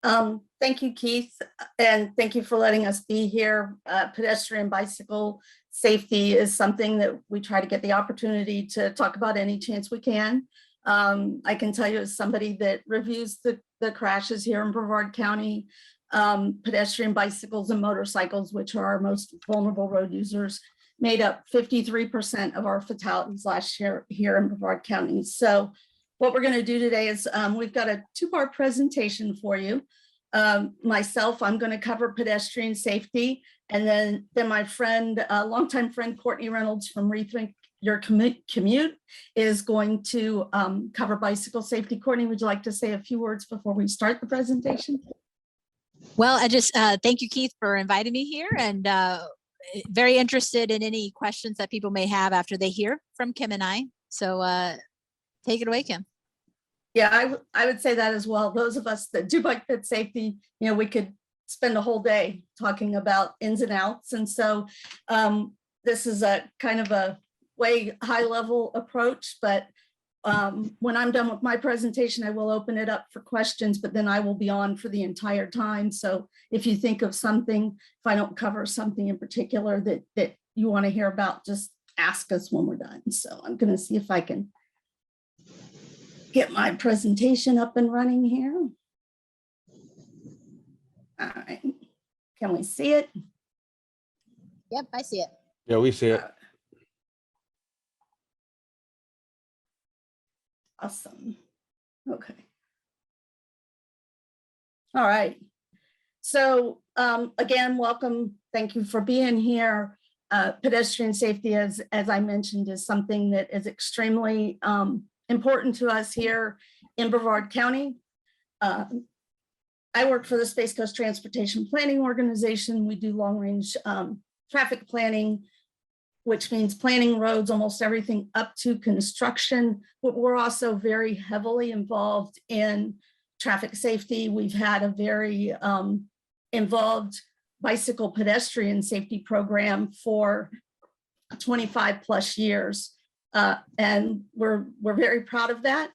Thank you, Keith, and thank you for letting us be here. Pedestrian bicycle safety is something that we try to get the opportunity to talk about any chance we can. I can tell you as somebody that reviews the crashes here in Brevard County, pedestrian bicycles and motorcycles, which are our most vulnerable road users, made up 53% of our fatalities last year here in Brevard County. So what we're going to do today is we've got a two-part presentation for you. Myself, I'm going to cover pedestrian safety, and then my friend, longtime friend Courtney Reynolds from Rethink Your Commute is going to cover bicycle safety. Courtney, would you like to say a few words before we start the presentation? Well, I just thank you, Keith, for inviting me here, and very interested in any questions that people may have after they hear from Kim and I. So take it away, Kim. Yeah, I would say that as well. Those of us that do bike pit safety, we could spend a whole day talking about ins and outs. And so this is a kind of a way high level approach, but when I'm done with my presentation, I will open it up for questions, but then I will be on for the entire time. So if you think of something, if I don't cover something in particular that you want to hear about, just ask us when we're done. So I'm going to see if I can get my presentation up and running here. All right, can we see it? Yep, I see it. Yeah, we see it. Awesome. Okay. All right. So again, welcome. Thank you for being here. Pedestrian safety, as I mentioned, is something that is extremely important to us here in Brevard County. I work for the Space Coast Transportation Planning Organization. We do long-range traffic planning, which means planning roads, almost everything up to construction, but we're also very heavily involved in traffic safety. We've had a very involved bicycle pedestrian safety program for 25 plus years. And we're very proud of that.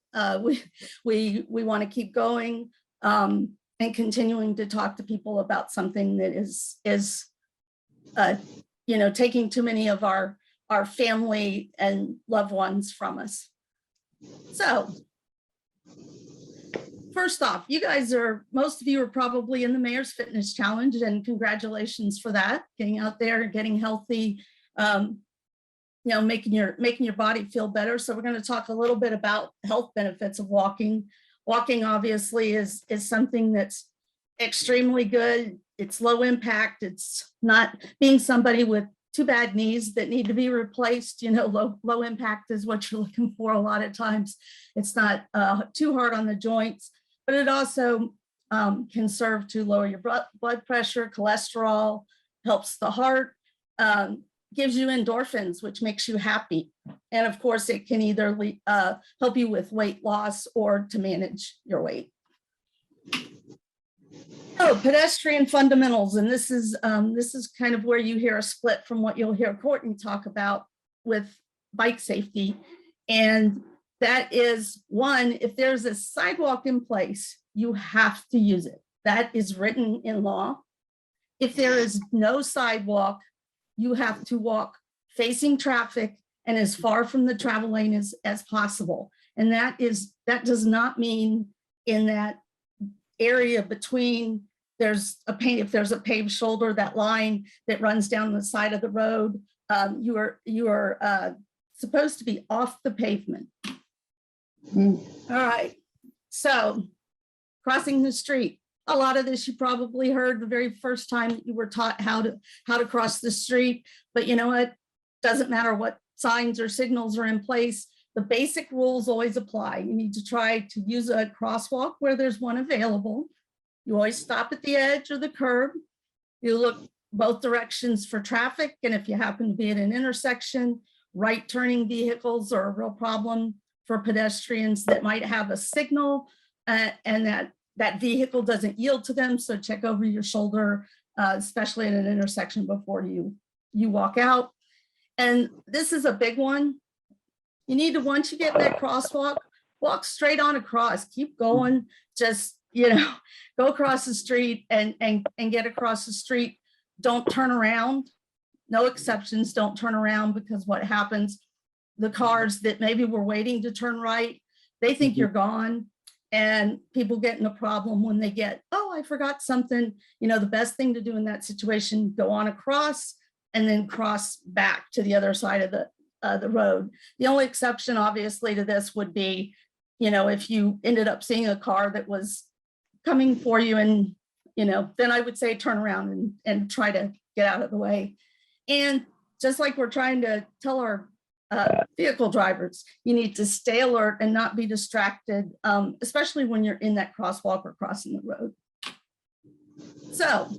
We want to keep going and continuing to talk to people about something that is taking too many of our family and loved ones from us. So first off, most of you are probably in the Mayor's Fitness Challenge, and congratulations for that, getting out there, getting healthy, making your body feel better. So we're going to talk a little bit about health benefits of walking. Walking obviously is something that's extremely good. It's low impact. It's not being somebody with too bad knees that need to be replaced. Low impact is what you're looking for a lot of times. It's not too hard on the joints, but it also can serve to lower your blood pressure, cholesterol, helps the heart, gives you endorphins, which makes you happy. And of course, it can either help you with weight loss or to manage your weight. So pedestrian fundamentals, and this is kind of where you hear a split from what you'll hear Courtney talk about with bike safety. And that is, one, if there's a sidewalk in place, you have to use it. That is written in law. If there is no sidewalk, you have to walk facing traffic and as far from the travel lane as possible. And that does not mean in that area between if there's a paved shoulder, that line that runs down the side of the road, you are supposed to be off the pavement. All right, so crossing the street. A lot of this you probably heard the very first time that you were taught how to cross the street, but you know what? Doesn't matter what signs or signals are in place. The basic rules always apply. You need to try to use a crosswalk where there's one available. You always stop at the edge or the curb. You look both directions for traffic, and if you happen to be at an intersection, right turning vehicles are a real problem for pedestrians that might have a signal and that vehicle doesn't yield to them. So check over your shoulder, especially at an intersection before you walk out. And this is a big one. You need to, once you get in that crosswalk, walk straight on across, keep going. Just you know, go across the street and get across the street. Don't turn around. No exceptions, don't turn around, because what happens, the cars that maybe were waiting to turn right, they think you're gone, and people get in a problem when they get, oh, I forgot something. You know, the best thing to do in that situation, go on across and then cross back to the other side of the road. The only exception, obviously, to this would be, you know, if you ended up seeing a car that was coming for you, and, you know, then I would say turn around and try to get out of the way. And just like we're trying to tell our vehicle drivers, you need to stay alert and not be distracted, especially when you're in that crosswalk or crossing the road. So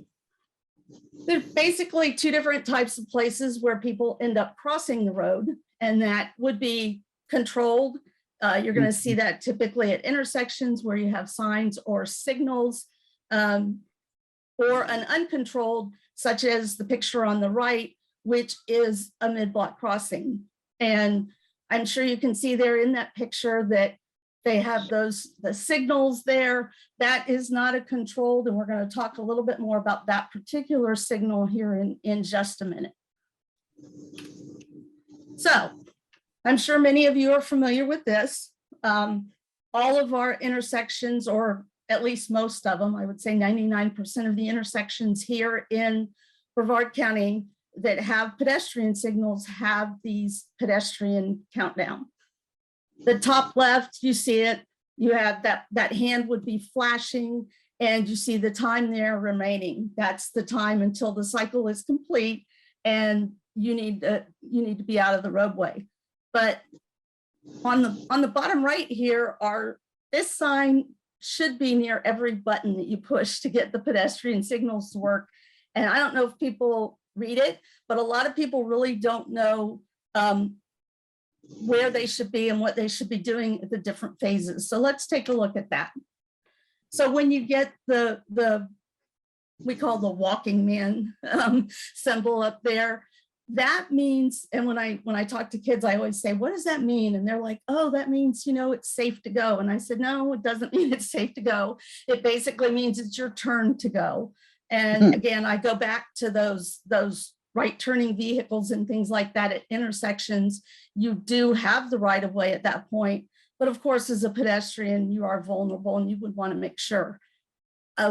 there's basically two different types of places where people end up crossing the road, and that would be controlled. You're going to see that typically at intersections where you have signs or signals, or an uncontrolled, such as the picture on the right, which is a mid-block crossing. And I'm sure you can see there in that picture that they have the signals there. That is not a controlled, and we're going to talk a little bit more about that particular signal here in just a minute. So I'm sure many of you are familiar with this. All of our intersections, or at least most of them, I would say 99% of the intersections here in Brevard County that have pedestrian signals have these pedestrian countdown. The top left, you see it, you have that hand would be flashing, and you see the time there remaining. That's the time until the cycle is complete and you need to be out of the roadway. But on the bottom right here this sign should be near every button that you push to get the pedestrian signals to work. And I don't know if people read it, but a lot of people really don't know where they should be and what they should be doing at the different phases. So let's take a look at that. So when you get we call the walking man symbol up there, that means, and when I talk to kids, I always say, what does that mean? And they're like, oh, that means, you know, it's safe to go. And I said, no, it doesn't mean it's safe to go. It basically means it's your turn to go. And again, I go back to those right turning vehicles and things like that at intersections. You do have the right of way at that point. But of course, as a pedestrian, you are vulnerable and you would want to make sure.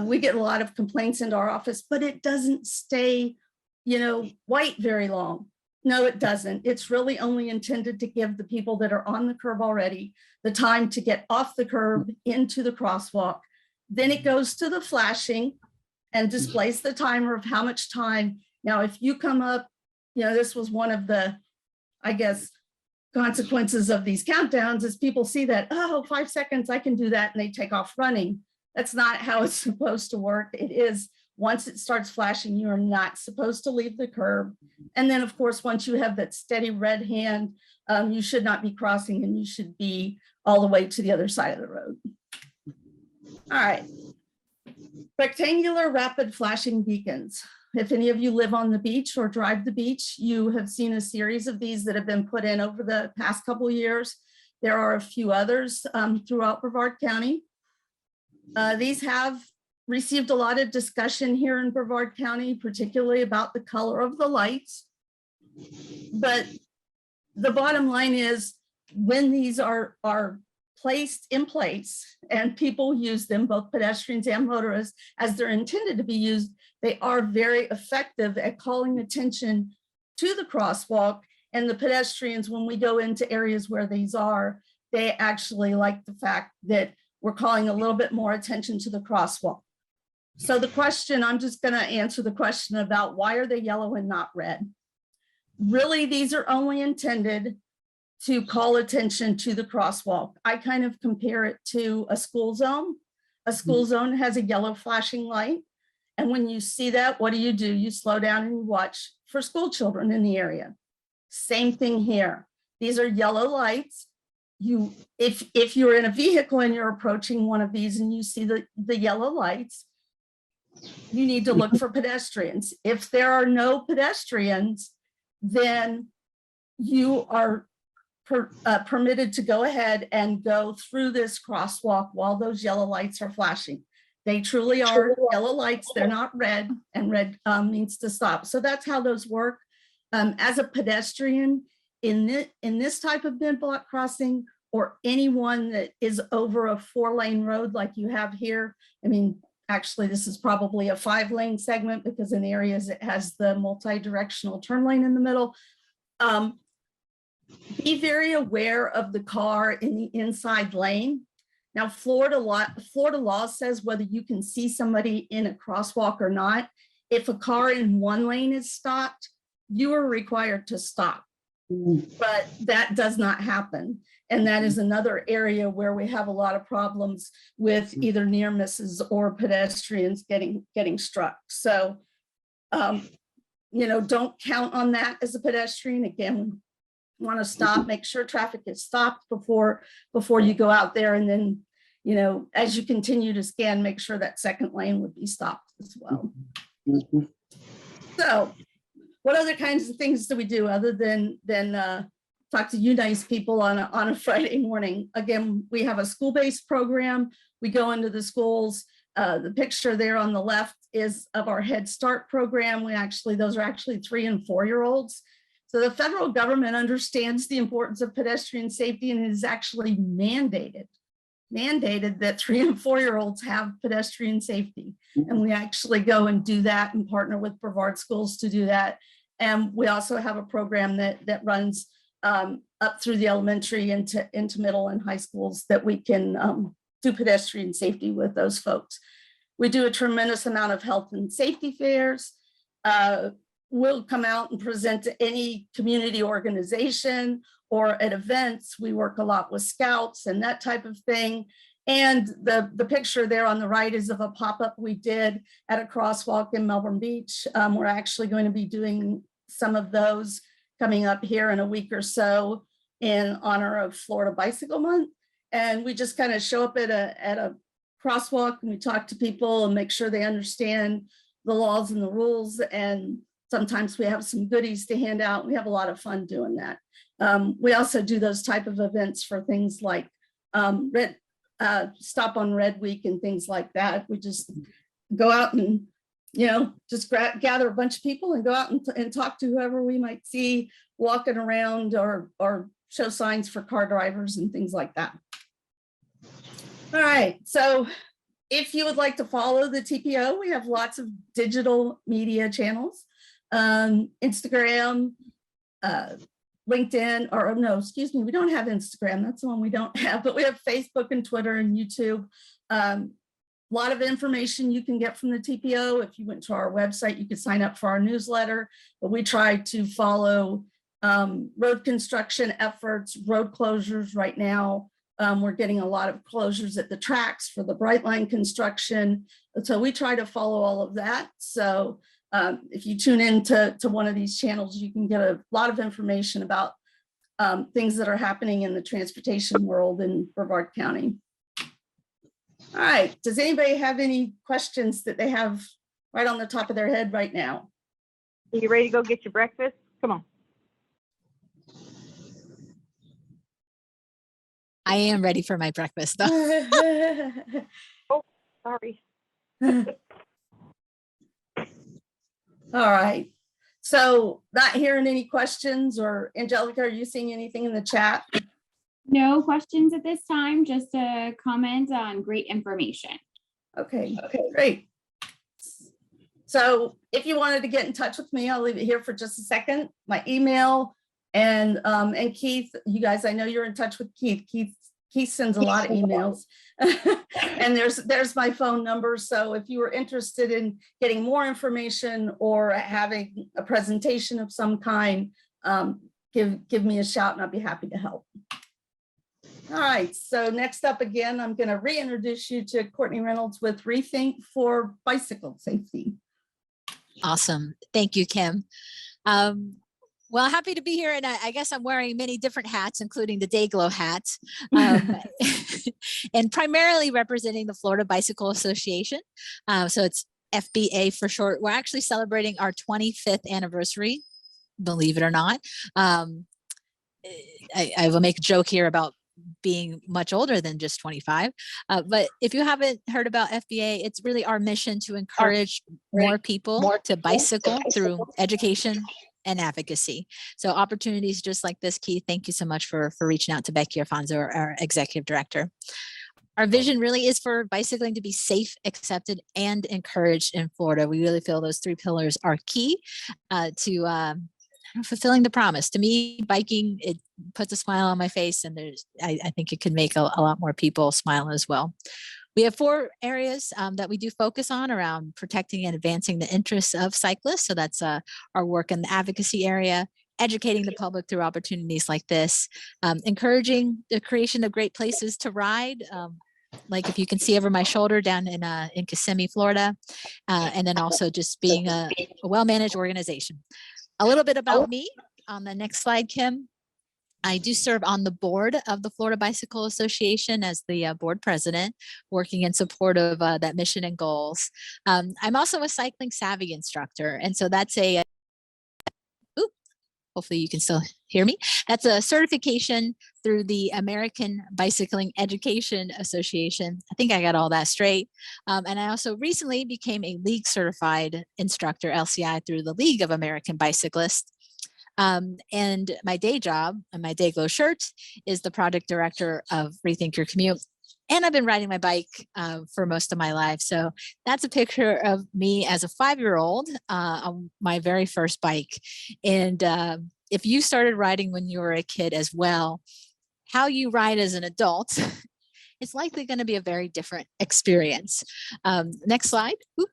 We get a lot of complaints into our office, but it doesn't stay, you know, white very long. No, it doesn't. It's really only intended to give the people that are on the curb already the time to get off the curb into the crosswalk. Then it goes to the flashing and displays the timer of how much time. Now, if you come up, you know, this was one of the, I guess, consequences of these countdowns is people see that, oh, 5 seconds, I can do that, and they take off running. That's not how it's supposed to work. It is, once it starts flashing, you are not supposed to leave the curb. And then, of course, once you have that steady red hand, you should not be crossing, and you should be all the way to the other side of the road. All right. Rectangular rapid flashing beacons. If any of you live on the beach or drive the beach, you have seen a series of these that have been put in over the past couple of years. There are a few others throughout Brevard County. These have received a lot of discussion here in Brevard County, particularly about the color of the lights. But the bottom line is, when these are placed in place and people use them, both pedestrians and motorists, as they're intended to be used, they are very effective at calling attention to the crosswalk. And the pedestrians, when we go into areas where these are, they actually like the fact that we're calling a little bit more attention to the crosswalk. So the question, I'm just going to answer the question about why are they yellow and not red? Really, these are only intended to call attention to the crosswalk. I kind of compare it to a school zone. A school zone has a yellow flashing light. And when you see that, what do? You slow down and you watch for school children in the area. Same thing here. These are yellow lights. If you're in a vehicle and you're approaching one of these and you see the yellow lights, you need to look for pedestrians. If there are no pedestrians, then you are permitted to go ahead and go through this crosswalk while those yellow lights are flashing. They truly are yellow lights. They're not red, and red means to stop. So that's how those work. As a pedestrian in this type of mid-block crossing, or anyone that is over a 4-lane road like you have here, I mean, actually, this is probably a 5-lane segment because in areas it has the multi-directional turn lane in the middle. Be very aware of the car in the inside lane. Now, Florida law says whether you can see somebody in a crosswalk or not. If a car in one lane is stopped, you are required to stop. But that does not happen. And that is another area where we have a lot of problems with either near misses or pedestrians getting struck. So, don't count on that as a pedestrian. Again, want to stop, make sure traffic is stopped before you go out there. And then, as you continue to scan, make sure that second lane would be stopped as well. So what other kinds of things do we do other than talk to you nice people on a Friday morning? Again, we have a school-based program. We go into the schools. The picture there on the left is of our Head Start program. Those are actually 3- and 4-year-olds. So the federal government understands the importance of pedestrian safety and is actually mandated that 3- and 4-year-olds have pedestrian safety. And we actually go and do that and partner with Brevard schools to do that. And we also have a program that runs up through the elementary into middle and high schools that we can do pedestrian safety with those folks. We do a tremendous amount of health and safety fairs. We'll come out and present to any community organization or at events. We work a lot with scouts and that type of thing. And the picture there on the right is of a pop-up we did at a crosswalk in Melbourne Beach. We're actually going to be doing some of those coming up here in a week or so in honor of Florida Bicycle Month. And we just kind of show up at a crosswalk and we talk to people and make sure they understand the laws and the rules. And sometimes we have some goodies to hand out. We have a lot of fun doing that. We also do those type of events for things like Stop on Red Week and things like that. We just go out and, just gather a bunch of people and go out and talk to whoever we might see walking around or show signs for car drivers and things like that. All right, so if you would like to follow the TPO, we have lots of digital media channels, Instagram, LinkedIn, we don't have Instagram. That's the one we don't have, but we have Facebook and Twitter and YouTube. A lot of information you can get from the TPO. If you went to our website, you could sign up for our newsletter, but we try to follow road construction efforts, road closures right now. We're getting a lot of closures at the tracks for the Bright Line construction. So we try to follow all of that. So if you tune into one of these channels, you can get a lot of information about things that are happening in the transportation world in Brevard County. All right, does anybody have any questions that they have right on the top of their head right now? Are you ready to go get your breakfast? Come on. I am ready for my breakfast though. Oh, sorry. All right, so not hearing any questions, or Angelica, are you seeing anything in the chat? No questions at this time, just a comment on great information. Okay, great. So if you wanted to get in touch with me, I'll leave it here for just a second. My email and Keith, you guys, I know you're in touch with Keith. Keith sends a lot of emails. And there's my phone number. So if you were interested in getting more information or having a presentation of some kind, give me a shout and I'll be happy to help. All right, so next up again, I'm going to reintroduce you to Courtney Reynolds with Rethink for Bicycle Safety. Awesome. Thank you, Kim. Well, happy to be here. And I guess I'm wearing many different hats, including the Dayglow hat, and primarily representing the Florida Bicycle Association. So it's FBA for short. We're actually celebrating our 25th anniversary, believe it or not. I will make a joke here about being much older than just 25. But if you haven't heard about FBA, it's really our mission to encourage more people to bicycle through education and advocacy. So opportunities just like this, Keith, thank you so much for reaching out to Becky Alfonso, our executive director. Our vision really is for bicycling to be safe, accepted, and encouraged in Florida. We really feel those 3 pillars are key to fulfilling the promise. To me, biking, it puts a smile on my face, and I think it could make a lot more people smile as well. We have 4 areas that we do focus on around protecting and advancing the interests of cyclists. So that's our work in the advocacy area, educating the public through opportunities like this, encouraging the creation of great places to ride. Like if you can see over my shoulder down in Kissimmee, Florida, and then also just being a well-managed organization. A little bit about me on the next slide, Kim. I do serve on the board of the Florida Bicycle Association as the board president, working in support of that mission and goals. I'm also a cycling savvy instructor, and so that's hopefully you can still hear me. That's a certification through the American Bicycling Education Association. I think I got all that straight. And I also recently became a league certified instructor, LCI, through the League of American Bicyclists. And my day job, and my day glow shirt, is the project director of Rethink Your Commute. And I've been riding my bike for most of my life. So that's a picture of me as a 5-year-old on my very first bike. And if you started riding when you were a kid as well, how you ride as an adult is likely going to be a very different experience. Next slide. Oop.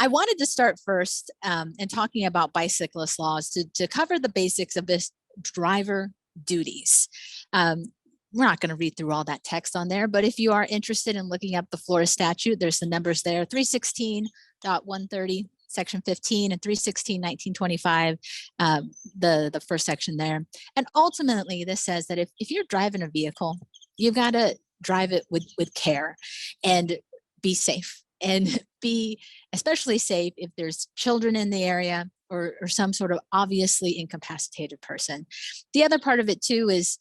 I wanted to start first in talking about bicyclist laws to cover the basics of this driver duties. We're not going to read through all that text on there, but if you are interested in looking up the Florida statute, there's the numbers there, 316.130, section 15, and 316.1925, the first section there. And ultimately, this says that if you're driving a vehicle, you've got to drive it with care and be safe, and be especially safe if there's children in the area or some sort of obviously incapacitated person. The other part of it too is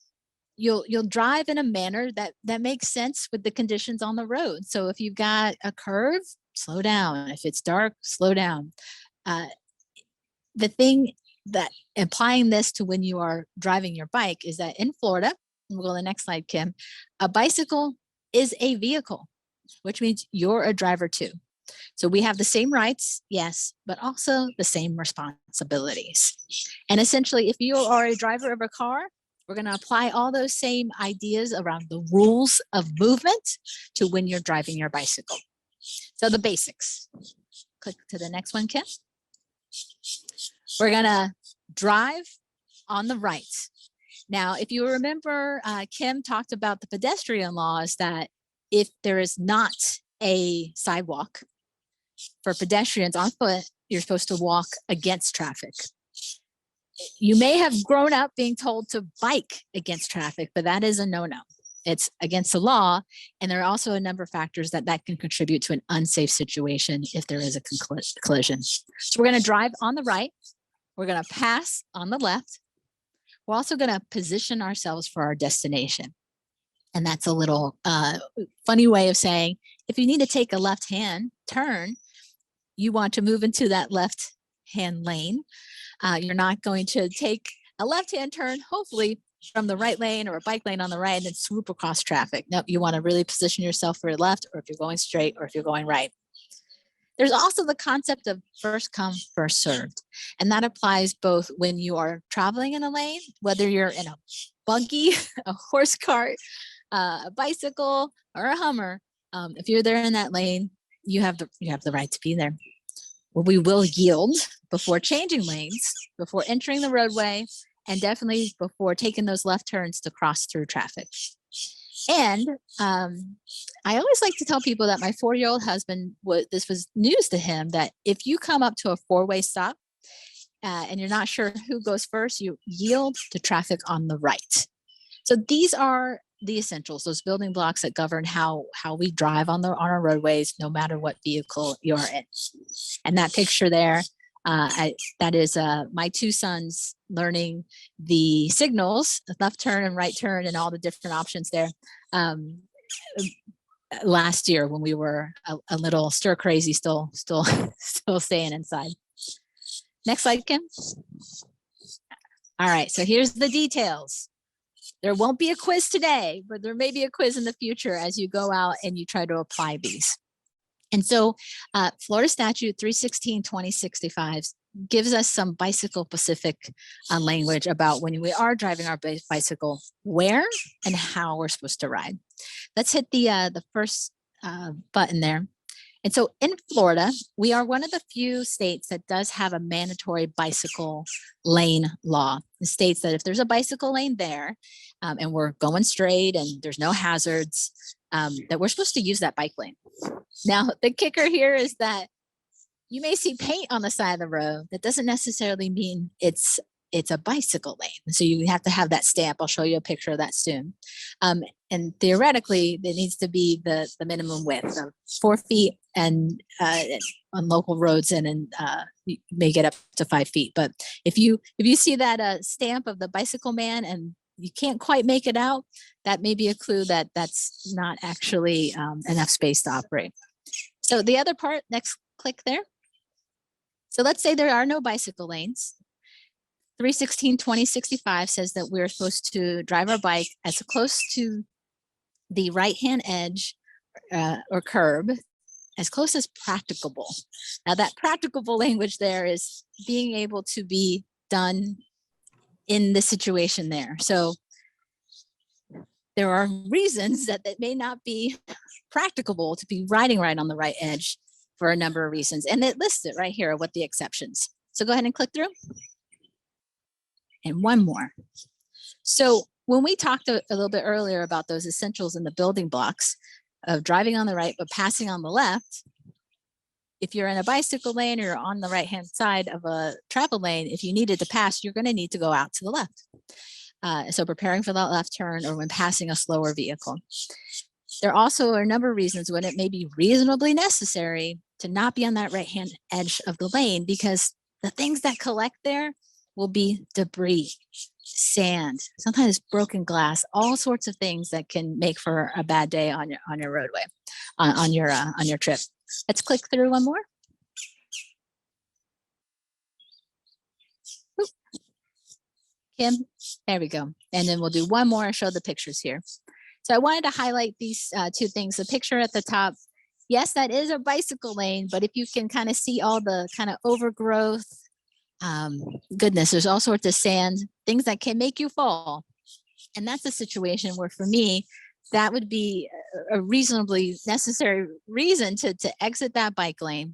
you'll drive in a manner that makes sense with the conditions on the road. So if you've got a curve, slow down. If it's dark, slow down. The thing that applying this to when you are driving your bike is that in Florida, and we'll go to the next slide, Kim, a bicycle is a vehicle, which means you're a driver too. So we have the same rights, yes, but also the same responsibilities. And essentially, if you are a driver of a car, we're going to apply all those same ideas around the rules of movement to when you're driving your bicycle. So the basics. Click to the next one, Kim. We're going to drive on the right. Now, if you remember, Kim talked about the pedestrian laws that if there is not a sidewalk for pedestrians on foot, you're supposed to walk against traffic. You may have grown up being told to bike against traffic, but that is a no-no. It's against the law. And there are also a number of factors that can contribute to an unsafe situation if there is a collision. So we're going to drive on the right. We're going to pass on the left. We're also going to position ourselves for our destination. And that's a little funny way of saying, if you need to take a left-hand turn, you want to move into that left-hand lane. You're not going to take a left-hand turn, hopefully from the right lane or a bike lane on the right and then swoop across traffic. Nope, you want to really position yourself for left, or if you're going straight, or if you're going right. There's also the concept of first come, first served. And that applies both when you are traveling in a lane, whether you're in a buggy, a horse cart, a bicycle, or a Hummer. If you're there in that lane, you have the right to be there. Well, we will yield before changing lanes, before entering the roadway, and definitely before taking those left turns to cross through traffic. And I always like to tell people that my 4-year-old husband, this was news to him, that if you come up to a 4-way stop and you're not sure who goes first, you yield to traffic on the right. So these are the essentials, those building blocks that govern how we drive on our roadways, no matter what vehicle you're in. And that picture there, That is my two sons learning the signals, left turn and right turn, and all the different options there. Last year when we were a little stir crazy, still staying inside. Next slide, Kim. All right, so here's the details. There won't be a quiz today, but there may be a quiz in the future as you go out and you try to apply these. And so Florida Statute 316-2065 gives us some bicycle specific language about when we are driving our bicycle, where and how we're supposed to ride. Let's hit the first button there. And so in Florida, we are one of the few states that does have a mandatory bicycle lane law. It states that if there's a bicycle lane there and we're going straight and there's no hazards, that we're supposed to use that bike lane. Now, the kicker here is that you may see paint on the side of the road. That doesn't necessarily mean it's a bicycle lane. So you have to have that stamp. I'll show you a picture of that soon. And theoretically, there needs to be the minimum width of 4 feet and on local roads, and you may get up to 5 feet. But if you see that stamp of the bicycle man and you can't quite make it out, that may be a clue that that's not actually enough space to operate. So the other part, next click there. So let's say there are no bicycle lanes. 316-2065 says that we're supposed to drive our bike as close to the right-hand edge or curb as close as practicable. Now that practicable language there is being able to be done in the situation there. So there are reasons that it may not be practicable to be riding right on the right edge for a number of reasons. And it lists it right here, what the exceptions. So go ahead and click through. And one more. So when we talked a little bit earlier about those essentials in the building blocks of driving on the right, but passing on the left, if you're in a bicycle lane or you're on the right-hand side of a travel lane, if you needed to pass, you're going to need to go out to the left. So preparing for that left turn or when passing a slower vehicle. There also are a number of reasons when it may be reasonably necessary to not be on that right-hand edge of the lane, because the things that collect there will be debris, sand, sometimes broken glass, all sorts of things that can make for a bad day on your roadway, on your trip. Let's click through one more. Oop. Kim, there we go. And then we'll do one more and show the pictures here. So I wanted to highlight these two things. The picture at the top, yes, that is a bicycle lane, but if you can kind of see all the kind of overgrowth, goodness, there's all sorts of sand, things that can make you fall. And that's a situation where for me, that would be a reasonably necessary reason to exit that bike lane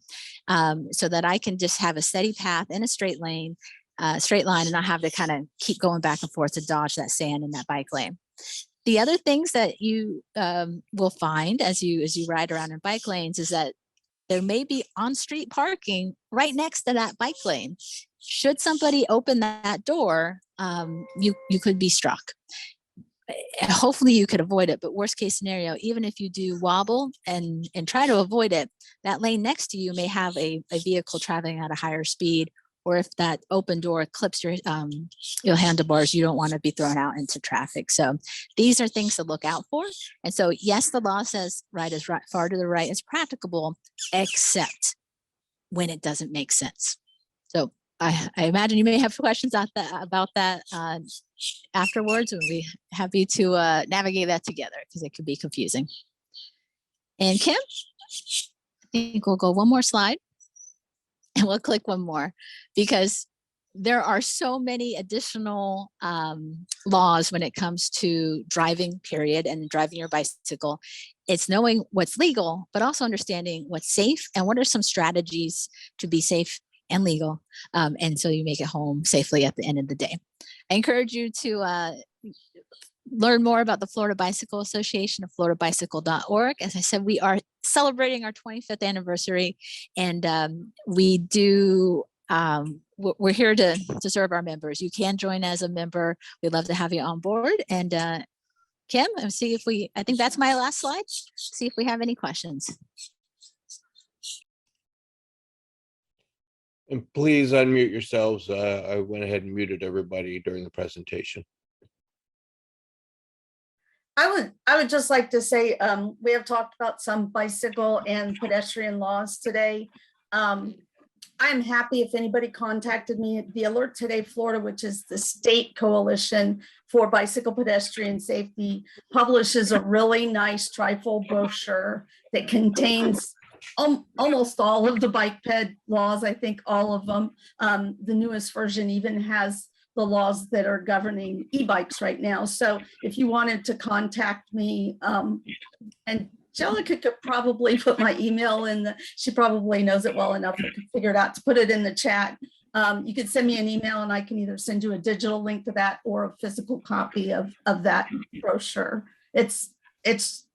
so that I can just have a steady path in a straight line and not have to kind of keep going back and forth to dodge that sand in that bike lane. The other things that you will find as you ride around in bike lanes is that there may be on-street parking right next to that bike lane. Should somebody open that door, you could be struck. Hopefully you could avoid it, but worst case scenario, even if you do wobble and try to avoid it, that lane next to you may have a vehicle traveling at a higher speed, or if that open door clips your handlebars, you don't want to be thrown out into traffic. So these are things to look out for. And so yes, the law says ride as far to the right as practicable, except when it doesn't make sense. So I imagine you may have questions about that afterwards, and we'll be happy to navigate that together because it could be confusing. And Kim, I think we'll go one more slide and we'll click one more, because there are so many additional laws when it comes to driving, period, and driving your bicycle. It's knowing what's legal, but also understanding what's safe and what are some strategies to be safe and legal. And so you make it home safely at the end of the day. I encourage you to learn more about the Florida Bicycle Association at floridabicycle.org. As I said, we are celebrating our 25th anniversary, and we do, we're here to serve our members. You can join as a member. We'd love to have you on board. And Kim, and see if I think that's my last slide. See if we have any questions. And please unmute yourselves. I went ahead and muted everybody during the presentation. I would just like to say, we have talked about some bicycle and pedestrian laws today. I'm happy if anybody contacted me at the Alert Today Florida, which is the state coalition for bicycle pedestrian safety, publishes a really nice trifold brochure that contains almost all of the bike ped laws. I think all of them. The newest version even has the laws that are governing e-bikes right now. So if you wanted to contact me, and Jellica could probably put my email in she probably knows it well enough or could figure it out to put it in the chat. You could send me an email and I can either send you a digital link to that or a physical copy of that brochure. It's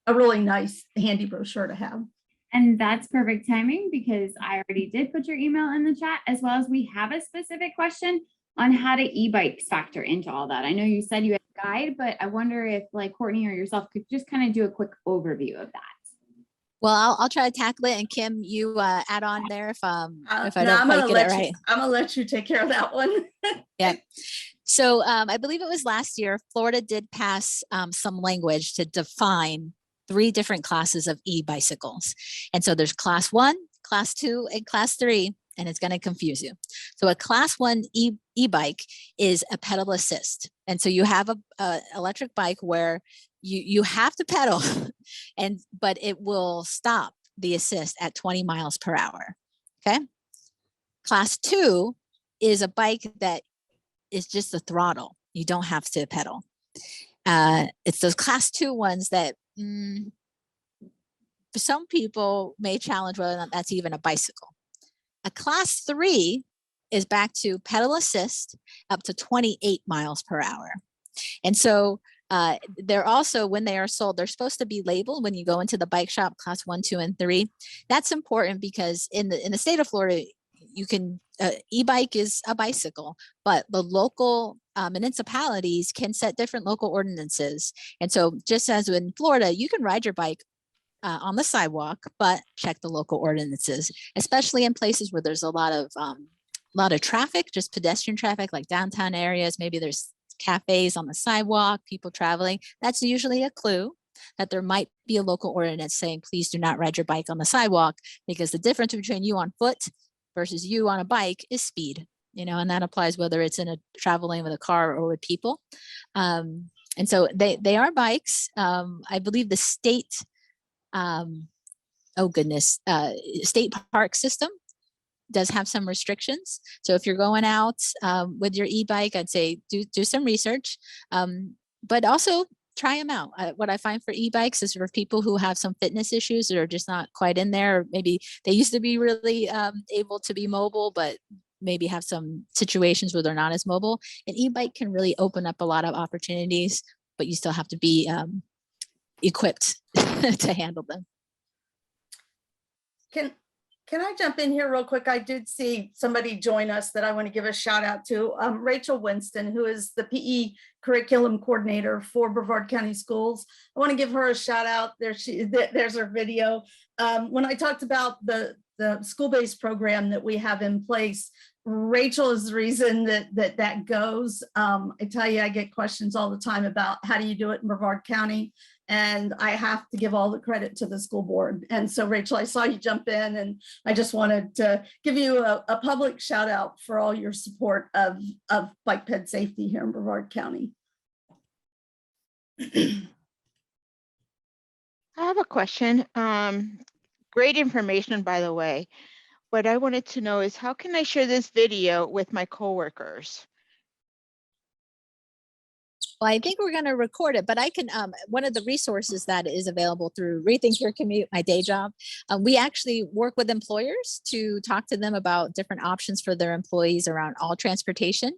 a really nice, handy brochure to have. And that's perfect timing because I already did put your email in the chat, as well as we have a specific question on how to e-bikes factor into all that. I know you said you had a guide, but I wonder if like Courtney or yourself could just kind of do a quick overview of that. Well, I'll try to tackle it, and Kim, you add on there if I No, don't quite get it right. I'm gonna let you take care of that one. Yeah. So I believe it was last year, Florida did pass some language to define 3 different classes of e-bicycles. And so there's class 1, class 2, and class 3, and it's going to confuse you. So a class 1 e-bike is a pedal assist. And so you have a electric bike where you have to pedal, but it will stop the assist at 20 miles per hour. Okay. Class 2 is a bike that is just the throttle. You don't have to pedal. It's those class 2 ones that for some people may challenge whether or not that's even a bicycle. A class 3 is back to pedal assist up to 28 miles per hour. And so they're also, when they are sold, they're supposed to be labeled when you go into the bike shop, class 1, 2, and 3. That's important because in the state of Florida, you can e-bike is a bicycle, but the local municipalities can set different local ordinances. And so just as in Florida, you can ride your bike on the sidewalk, but check the local ordinances, especially in places where there's a lot of traffic, just pedestrian traffic, like downtown areas. Maybe there's cafes on the sidewalk, people traveling. That's usually a clue that there might be a local ordinance saying, please do not ride your bike on the sidewalk, because the difference between you on foot versus you on a bike is speed, and that applies whether it's in a traveling with a car or with people. And so they are bikes. I believe the state, state park system does have some restrictions. So if you're going out with your e-bike, I'd say do some research, but also try them out. What I find for e-bikes is for people who have some fitness issues that are just not quite in there. Or maybe they used to be really able to be mobile, but maybe have some situations where they're not as mobile. An e-bike can really open up a lot of opportunities, but you still have to be equipped to handle them. Can I jump in here real quick? I did see somebody join us that I want to give a shout out to, Rachel Winston, who is the PE curriculum coordinator for Brevard County Schools. I want to give her a shout out. There's her video. When I talked about the school-based program that we have in place, Rachel is the reason that goes. I tell you, I get questions all the time about how do you do it in Brevard County? And I have to give all the credit to the school board. And so, Rachel, I saw you jump in, and I just wanted to give you a public shout out for all your support of bike ped safety here in Brevard County. I have a question. Great information, by the way. What I wanted to know is, how can I share this video with my coworkers? Well, I think we're going to record it, but I can, one of the resources that is available through Rethink Your Commute, my day job, we actually work with employers to talk to them about different options for their employees around all transportation.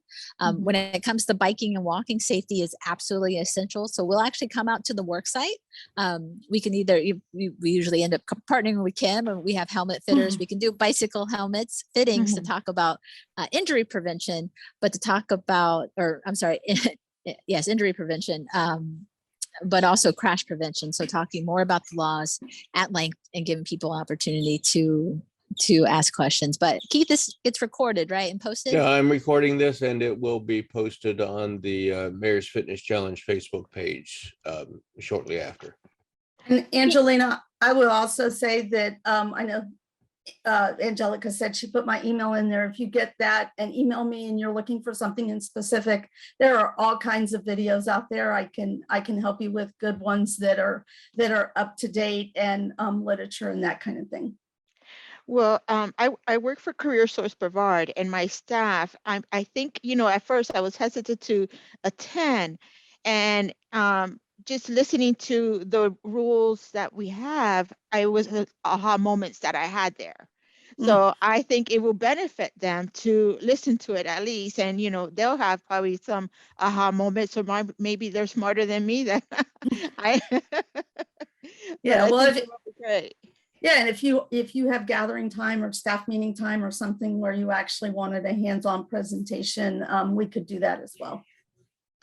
When it comes to biking and walking, safety is absolutely essential. So we'll actually come out to the work site. We can we usually end up partnering with Kim, and we have helmet fitters. We can do bicycle helmets fittings to talk about injury prevention, but to talk about, yes, injury prevention, but also crash prevention. So talking more about the laws at length and giving people opportunity to to ask questions. But Keith, this gets recorded, right, and posted? Yeah, I'm recording this and it will be posted on the Mayor's Fitness Challenge Facebook page shortly after. And Angelina, I would also say that I know Angelica said she put my email in there. If you get that and email me and you're looking for something in specific, there are all kinds of videos out there. I can help you with good ones that are up to date and literature and that kind of thing. Well, I work for Career Source Brevard, and my staff, I think, at first I was hesitant to attend, and just listening to the rules that we have, I was aha moments that I had there. So I think it will benefit them to listen to it at least, and they'll have probably some aha moments, or maybe they're smarter than me. That I, Yeah, well, think it will be great. Yeah, and if you have gathering time or staff meeting time or something where you actually wanted a hands-on presentation, we could do that as well.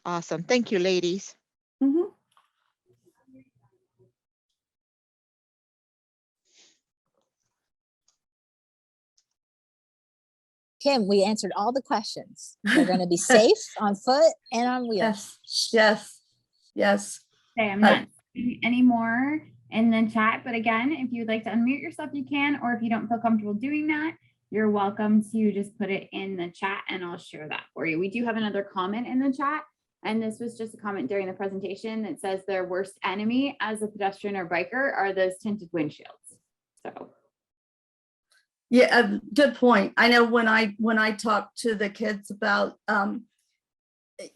Awesome. Thank you, ladies. Mhm. Kim, we answered all the questions. They're going to be safe on foot and on wheels. Yes. Okay, I'm not seeing any more in the chat, but again, if you'd like to unmute yourself, you can, or if you don't feel comfortable doing that, you're welcome to just put it in the chat and I'll share that for you. We do have another comment in the chat, and this was just a comment during the presentation that says their worst enemy as a pedestrian or biker are those tinted windshields. So Yeah, good point. I know when I talk to the kids about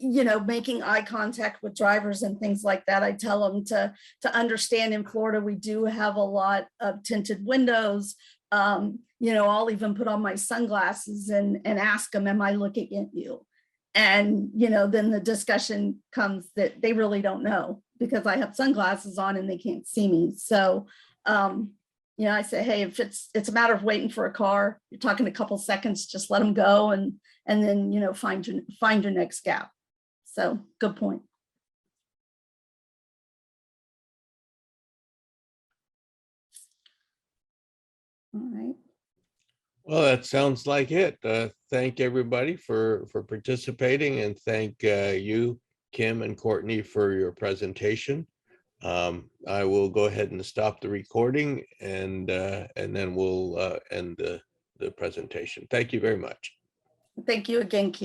making eye contact with drivers and things like that, I tell them to understand in Florida we do have a lot of tinted windows. I'll even put on my sunglasses and ask them, am I looking at you? And then the discussion comes that they really don't know because I have sunglasses on and they can't see me. So I say, hey, if it's a matter of waiting for a car, you're talking a couple seconds, just let them go and then find your next gap. So good point. All right. Well, that sounds like it. Thank everybody for participating, and thank you, Kim and Courtney, for your presentation. I will go ahead and stop the recording, and then we'll end the presentation. Thank you very much. Thank you again, Keith.